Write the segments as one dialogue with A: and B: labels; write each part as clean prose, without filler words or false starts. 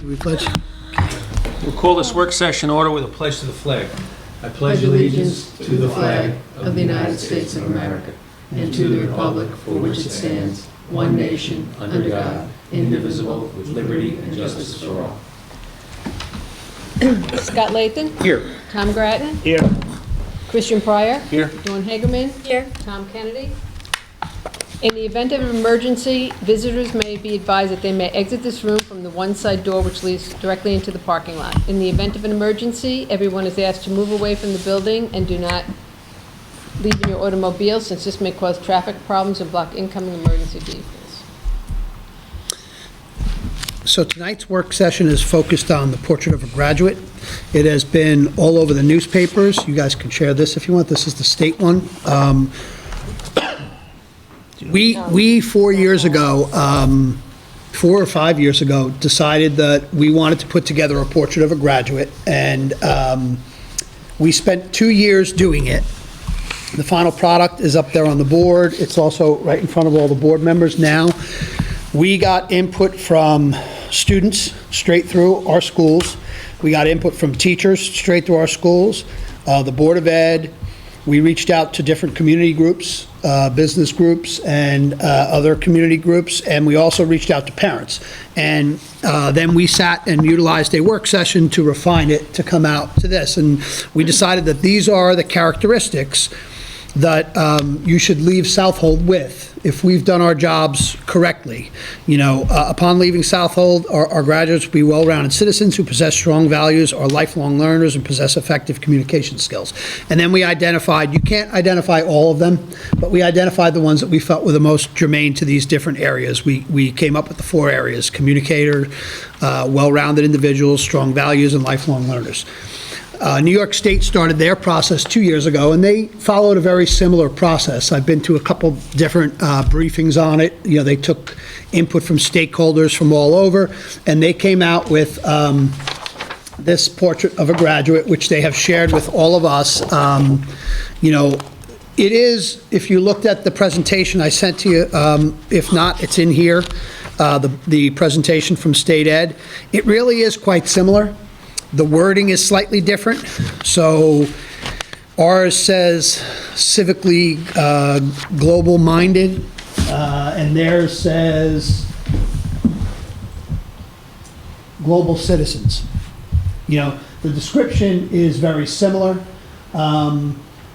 A: We pledge.
B: We'll call this work session order with a pledge to the flag.
C: I pledge allegiance to the flag of the United States of America and to the republic for which it stands, one nation, under God, indivisible, with liberty and justice for all.
D: Scott Lathan.
B: Here.
D: Tom Grattan.
B: Here.
D: Christian Pryor.
B: Here.
D: Dawn Hagerman.
E: Here.
D: Tom Kennedy. In the event of an emergency, visitors may be advised that they may exit this room from the one side door which leads directly into the parking lot. In the event of an emergency, everyone is asked to move away from the building and do not leave in your automobile, since this may cause traffic problems and block incoming emergency vehicles.
A: So tonight's work session is focused on the portrait of a graduate. It has been all over the newspapers. You guys can share this if you want. This is the state one. We 4 years ago, 4 or 5 years ago, decided that we wanted to put together a portrait of a graduate, and we spent 2 years doing it. The final product is up there on the board. It's also right in front of all the board members now. We got input from students straight through our schools. We got input from teachers straight through our schools, the Board of Ed. We reached out to different community groups, business groups, and other community groups, and we also reached out to parents. And then we sat and utilized a work session to refine it to come out to this. And we decided that these are the characteristics that you should leave Southold with if we've done our jobs correctly. You know, upon leaving Southold, our graduates will be well-rounded citizens who possess strong values, are lifelong learners, and possess effective communication skills. And then we identified, you can't identify all of them, but we identified the ones that we felt were the most germane to these different areas. We came up with the 4 areas: communicator, well-rounded individuals, strong values, and lifelong learners. New York State started their process 2 years ago, and they followed a very similar process. I've been to a couple different briefings on it. You know, they took input from stakeholders from all over, and they came out with this portrait of a graduate, which they have shared with all of us. You know, it is, if you looked at the presentation I sent to you, if not, it's in here, the presentation from State Ed. It really is quite similar. The wording is slightly different. So ours says civically global-minded, and theirs says global citizens. You know, the description is very similar.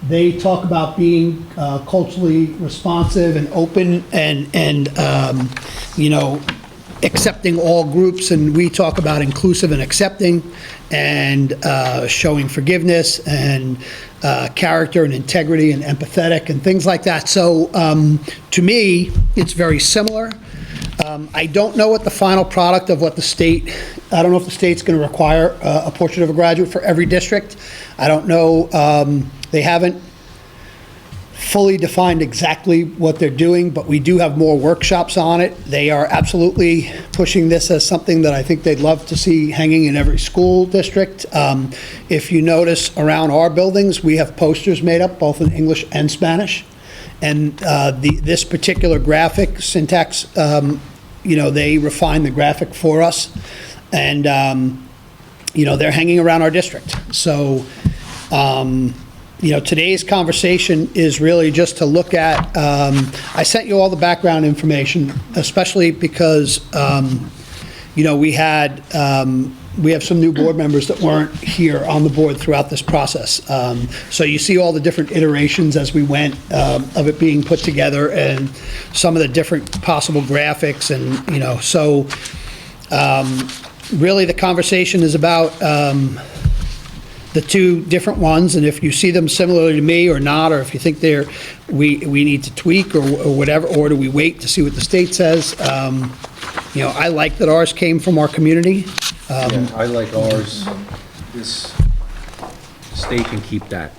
A: They talk about being culturally responsive and open and you know, accepting all groups, and we talk about inclusive and accepting, and showing forgiveness and character and integrity and empathetic and things like that. So to me, it's very similar. I don't know what the final product of what the state, I don't know if the state's going to require a portrait of a graduate for every district. I don't know. They haven't fully defined exactly what they're doing, but we do have more workshops on it. They are absolutely pushing this as something that I think they'd love to see hanging in every school district. If you notice around our buildings, we have posters made up both in English and Spanish. And this particular graphic syntax, you know, they refine the graphic for us. And, you know, they're hanging around our district. So, you know, today's conversation is really just to look at, I sent you all the background information, especially because, you know, we have some new board members that weren't here on the board throughout this process. So you see all the different iterations as we went of it being put together, and some of the different possible graphics, and, you know, so really the conversation is about the 2 different ones, and if you see them similarly to me or not, or if you think we need to tweak or whatever, or do we wait to see what the state says? You know, I like that ours came from our community.
F: Yeah, I like ours. This state can keep that.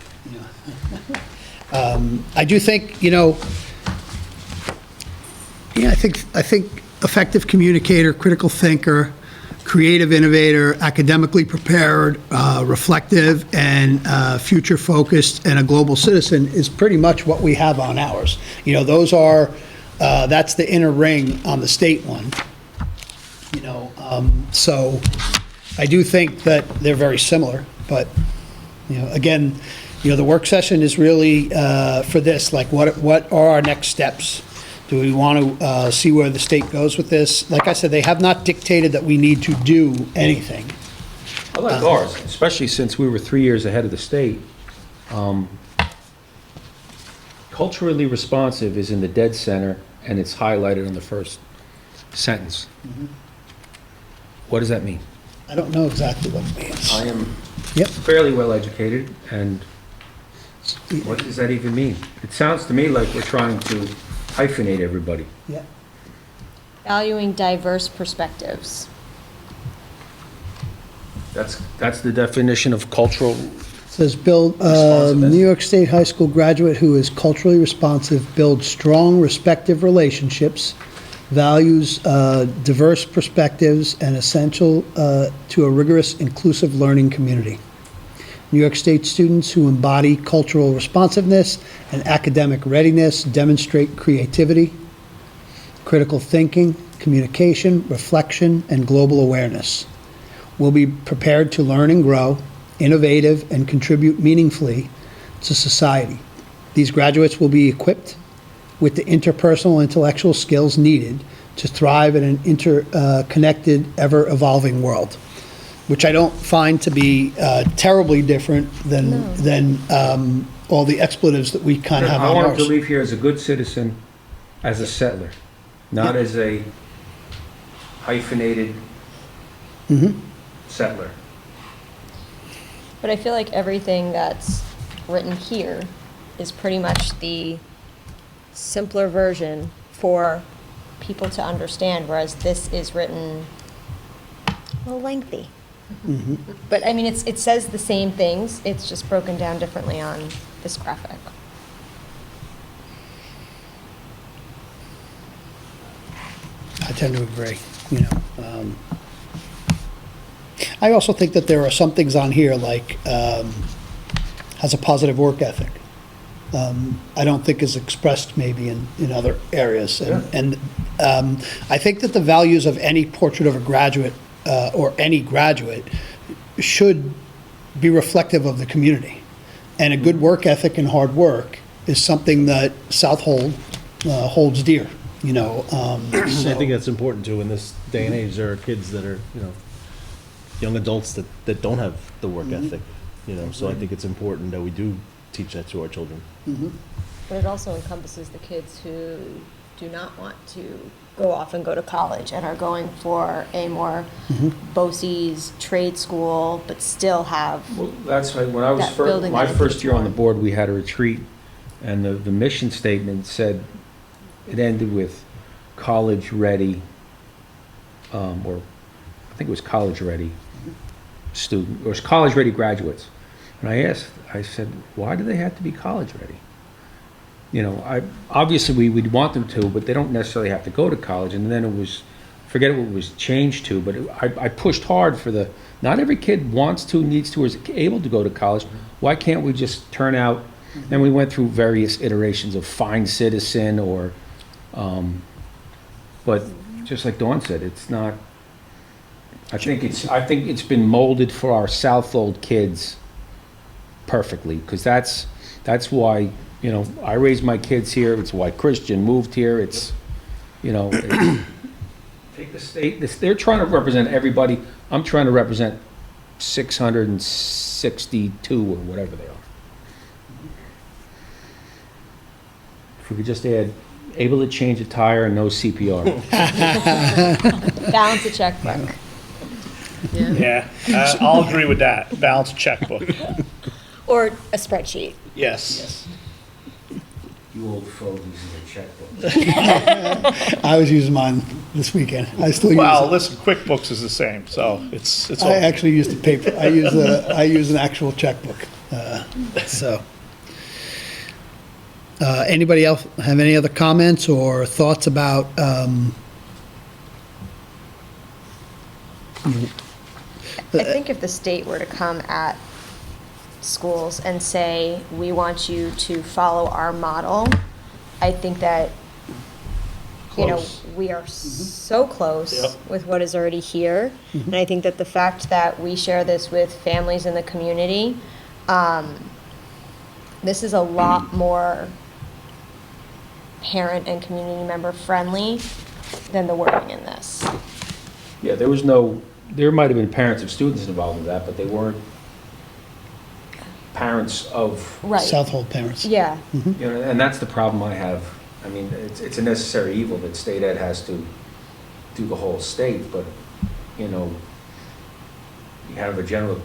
A: I do think, you know, yeah, I think effective communicator, critical thinker, creative innovator, academically prepared, reflective, and future-focused, and a global citizen is pretty much what we have on ours. You know, those are, that's the inner ring on the state one. So I do think that they're very similar, but, again, the work session is really for this, like, what are our next steps? Do we want to see where the state goes with this? Like I said, they have not dictated that we need to do anything.
F: I like ours, especially since we were 3 years ahead of the state. Culturally responsive is in the dead center, and it's highlighted on the first sentence. What does that mean?
A: I don't know exactly what it means.
F: I am
A: Yep.
F: fairly well-educated, and what does that even mean? It sounds to me like we're trying to hyphenate everybody.
A: Yeah.
E: Valuing diverse perspectives.
F: That's the definition of cultural.
A: Says build,
F: Responsiveness.
A: New York State high school graduate who is culturally responsive, builds strong respective relationships, values diverse perspectives, and essential to a rigorous, inclusive learning community. New York State students who embody cultural responsiveness and academic readiness demonstrate creativity, critical thinking, communication, reflection, and global awareness. Will be prepared to learn and grow, innovative, and contribute meaningfully to society. These graduates will be equipped with the interpersonal intellectual skills needed to thrive in an interconnected, ever-evolving world, which I don't find to be terribly different than all the expletives that we kind of have
F: I
A: on
F: want him to
A: ours.
F: leave here as a good citizen, as a settler, not
A: Yeah.
F: as a hyphenated settler.
E: But I feel like everything that's written here is pretty much the simpler version for people to understand, whereas this is written a little lengthy. But I mean, it says the same things, it's just broken down differently on this graphic.
A: I tend to agree, I also think that there are some things on here, like, has a positive work ethic. I don't think is expressed maybe in other areas. And I think that the values of any portrait of a graduate, or any graduate, should be reflective of the community. And a good work ethic and hard work is something that Southold holds dear,
G: I
A: so-
G: think that's important too. In this day and age, there are kids that are, young adults that don't have the work ethic, so I think it's important that we do teach that to our children.
E: But it also encompasses the kids who do not want to go off and go to college and are going for a more BOCES trade school, but still have,
F: Well, that's right. When I was
E: That building
F: my
E: that
F: first year on the
E: it's
F: board, we had a retreat, and the mission statement said, it ended with college ready, or I think it was college ready student, or college ready graduates. And I said, why do they have to be college ready? Obviously we would want them to, but they don't necessarily have to go to college. And then it was, forget what it was changed to, but I pushed hard for not every kid wants to, needs to, or is able to go to college. Why can't we just turn out, and we went through various iterations of fine citizen or, but just like Dawn said, it's not, I think it's been molded for our Southold kids perfectly, because that's why, I raised my kids here, it's why Christian moved here, it's, take the state, they're trying to represent everybody, I'm trying to represent 662 or whatever they are. If we could just add, able to change a tire and no CPR.
E: balance a checkbook.
H: Yeah, I'll agree with that. Balance checkbook.
E: Or a spreadsheet.
H: Yes.
F: You old fogies in your checkbook.
A: I was using mine this weekend. I still use
H: Well,
A: it.
H: listen, QuickBooks is the same, so it's all.
A: I actually use the paper. I use an actual checkbook. So, anybody else have any other comments or thoughts about?
E: I think if the state were to come at schools and say, we want you to follow our model, I think that you know,
H: close.
E: we are so close
H: Yep.
E: with what is already here. And I think that the fact that we share this with families in the community, this is a lot more parent and community member friendly than the wording in this.
F: Yeah, there might have been parents of students involved in that, but they weren't parents of,
E: Right.
A: Southold parents.
E: Yeah,
F: you know, and that's the problem I have. I mean, it's a necessary evil that state ed has to do the whole state, but, you know, you have a general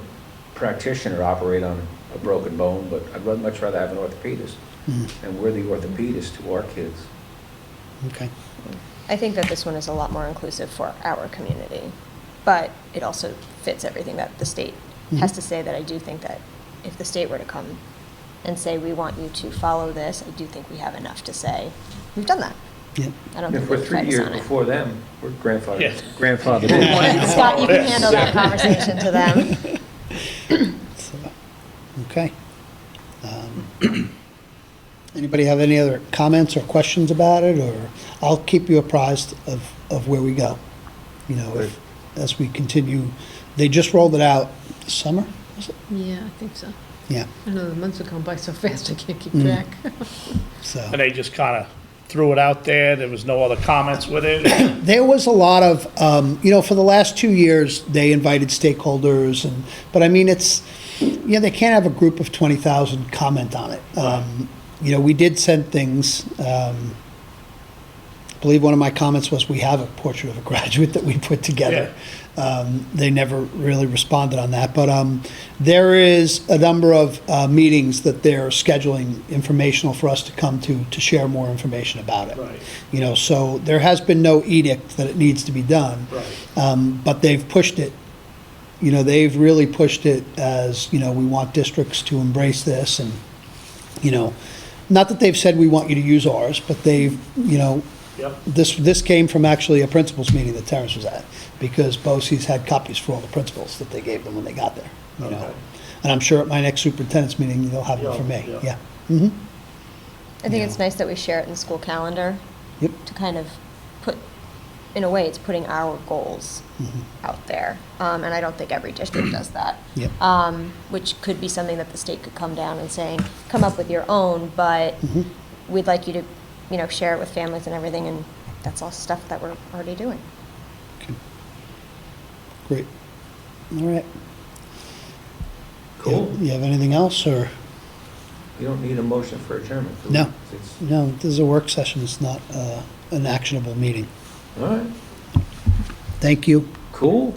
F: practitioner operate on a broken bone, but I'd much rather have an orthopedist. And we're the orthopedist to our kids.
A: Okay.
E: I think that this one is a lot more inclusive for our community, but it also fits everything that the state has to say, that I do think that if the state were to come and say, we want you to follow this, I do think we have enough to say, we've done that.
A: Yep.
E: I don't
F: If
E: think
F: we're
E: we've
F: 3
E: tried us
F: years
E: on it.
F: before them, we're
H: Yeah.
F: grandfathered in.
E: Scott, you can handle that conversation to them.
A: So, okay. Anybody have any other comments or questions about it, or I'll keep you apprised of where we go. You know, as we continue, they just rolled it out this summer, was it?
D: Yeah, I think so.
A: Yeah,
D: I know the months have gone by so fast, I can't keep track.
A: so.
H: And they just kind of threw it out there. There was no other comments with it.
A: There was a lot of, you know, for the last 2 years, they invited stakeholders, but I mean, they can't have a group of 20,000 comment on it. You know, we did send things, I believe one of my comments was, we have a portrait of a graduate that we put together. They never really responded on that, but there is a number of meetings that they're scheduling informational for us to come to share more information about it.
H: Right.
A: You know, so there has been no edict that it needs to be done.
H: Right.
A: But they've pushed it, you know, they've really pushed it as, you know, we want districts to embrace this, and, you know, not that they've said we want you to use ours, but they've, you know,
H: Yep.
A: this came from actually a principals meeting that Terrence was at, because BOCES had copies for all the principals that they gave them when they got there, you know.
H: Okay.
A: And I'm sure at my next superintendent's meeting, they'll have them for me,
H: Yeah.
A: yeah.
E: I think it's nice that we share it in the school calendar.
A: Yep.
E: To kind of put, in a way, it's putting our goals out there. And I don't think every district does that.
A: Yep.
E: Which could be something that the state could come down and saying, come up with your own, but we'd like you to, you know, share it with families and everything, and that's all stuff that we're already doing.
A: Great. All right.
F: Cool.
A: You have anything else, or?
F: You don't need a motion for adjournment. do we?
A: No.
F: It's-
A: No, this is a work session, it's not an actionable meeting.
F: All right,
A: Thank you.
F: cool.